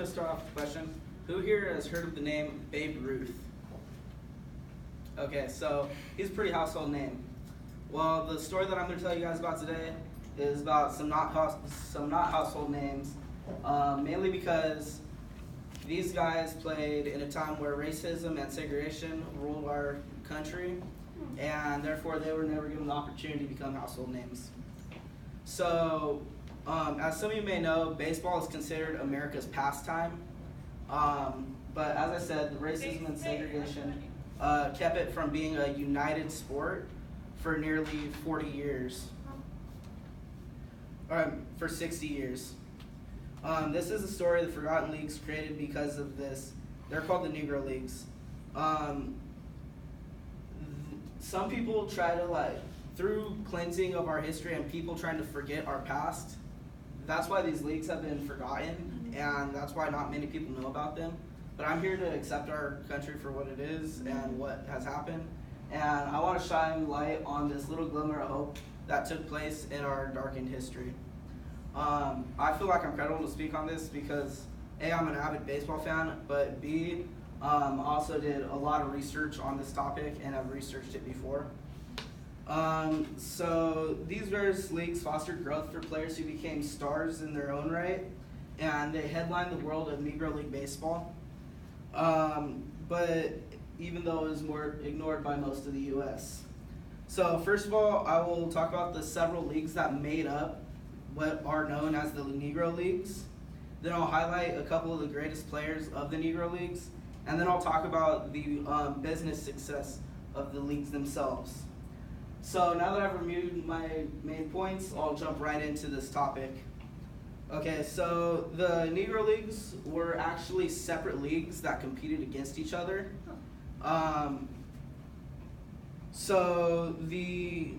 going to start off with a question. Who here has heard of the name Babe Ruth? Okay, so he's a pretty household name. Well, the story that I'm going to tell you guys about today is about some not household names, mainly because these guys played in a time where racism and segregation ruled our country, and therefore they were never given the opportunity to become household names. So, as some of you may know, baseball is considered America's pastime, but as I said, the racism and segregation kept it from being a united sport for nearly 40 years, or for 60 years. This is a story of the Forgotten Leagues created because of this. They're called the Negro Leagues. Some people try to, through cleansing of our history and people trying to forget our past, that's why these leagues have been forgotten, and that's why not many people know about them. But I'm here to accept our country for what it is and what has happened, and I want to shine light on this little glimmer of hope that took place in our darkened history. I feel like I'm credible to speak on this because A, I'm an avid baseball fan, but B, also did a lot of research on this topic and have researched it before. So these various leagues fostered growth for players who became stars in their own right, and they headlined the world of Negro League baseball. But even though it was more ignored by most of the U.S. So first of all, I will talk about the several leagues that made up what are known as the Negro Leagues. Then I'll highlight a couple of the greatest players of the Negro Leagues, and then I'll talk about the business success of the leagues themselves. So now that I've reviewed my main points, I'll jump right into this topic. Okay, so the Negro Leagues were actually separate leagues that competed against each other. So the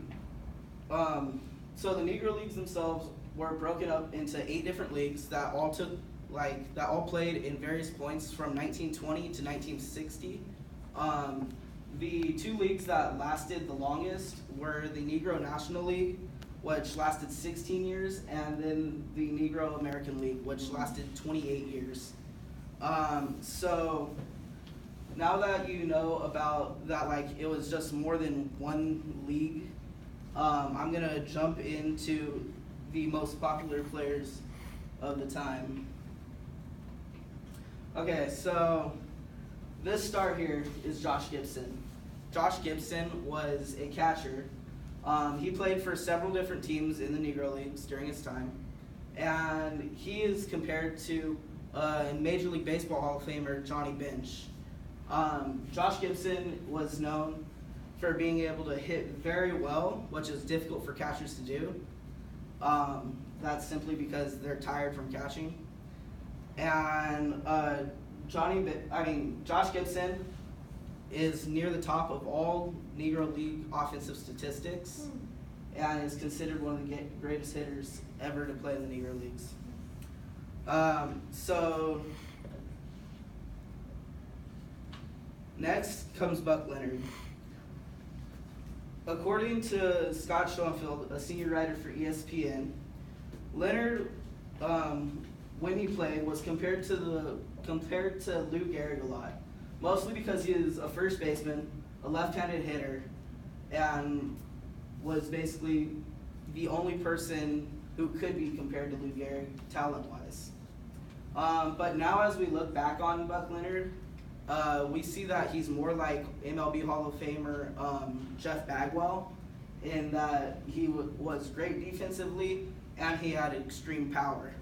Negro Leagues themselves were broken up into 8 different leagues that all played in various points from 1920 to 1960. The 2 leagues that lasted the longest were the Negro National League, which lasted 16 years, and then the Negro American League, which lasted 28 years. So now that you know about that, it was just more than one league, I'm gonna jump into the most popular players of the time. Okay, so this star here is Josh Gibson. Josh Gibson was a catcher. He played for several different teams in the Negro Leagues during his time, and he is compared to Major League Baseball Hall of Famer Johnny Bench. Josh Gibson was known for being able to hit very well, which is difficult for catchers to do. That's simply because they're tired from catching. And Josh Gibson is near the top of all Negro League offensive statistics and is considered one of the greatest hitters ever to play in the Negro Leagues. So next comes Buck Leonard. According to Scott Schoenfeld, a senior writer for ESPN, Leonard, when he played, was compared to Lou Gehrig a lot, mostly because he is a first baseman, a left-handed hitter, and was basically the only person who could be compared to Lou Gehrig talent-wise. But now as we look back on Buck Leonard, we see that he's more like MLB Hall of Famer Jeff Bagwell, in that he was great defensively and he had extreme power.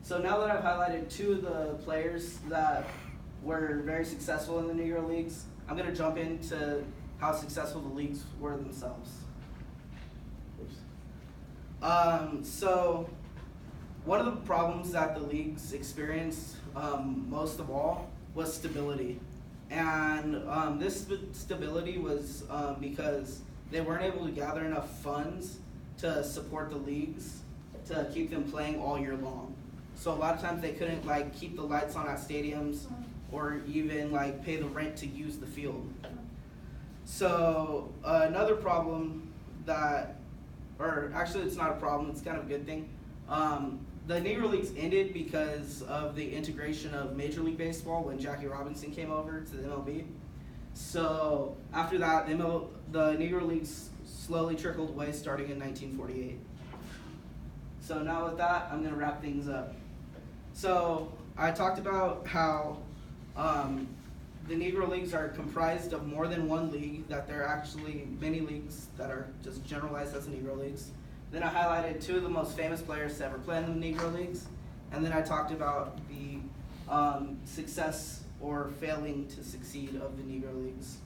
So now that I've highlighted 2 of the players that were very successful in the Negro Leagues, I'm going to jump into how successful the leagues were themselves. So one of the problems that the leagues experienced most of all was stability. And this stability was because they weren't able to gather enough funds to support the leagues to keep them playing all year long. So a lot of times they couldn't keep the lights on at stadiums or even pay the rent to use the field. So another problem that, or actually it's not a problem, it's kind of a good thing, the Negro Leagues ended because of the integration of Major League Baseball when Jackie Robinson came over to the MLB. So after that, the Negro Leagues slowly trickled away starting in 1948. So now with that, I'm going to wrap things up. So I talked about how the Negro Leagues are comprised of more than one league, that there are actually many leagues that are just generalized as the Negro Leagues. Then I highlighted two of the most famous players to ever play in the Negro Leagues. And then I talked about the success or failing to succeed of the Negro Leagues.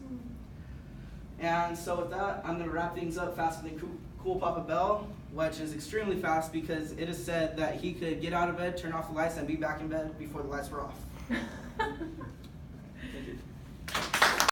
And so with that, I'm going to wrap things up faster than Cool Papa Bell, which is extremely fast because it is said that he could get out of bed, turn off the lights, and be back in bed before the lights were off.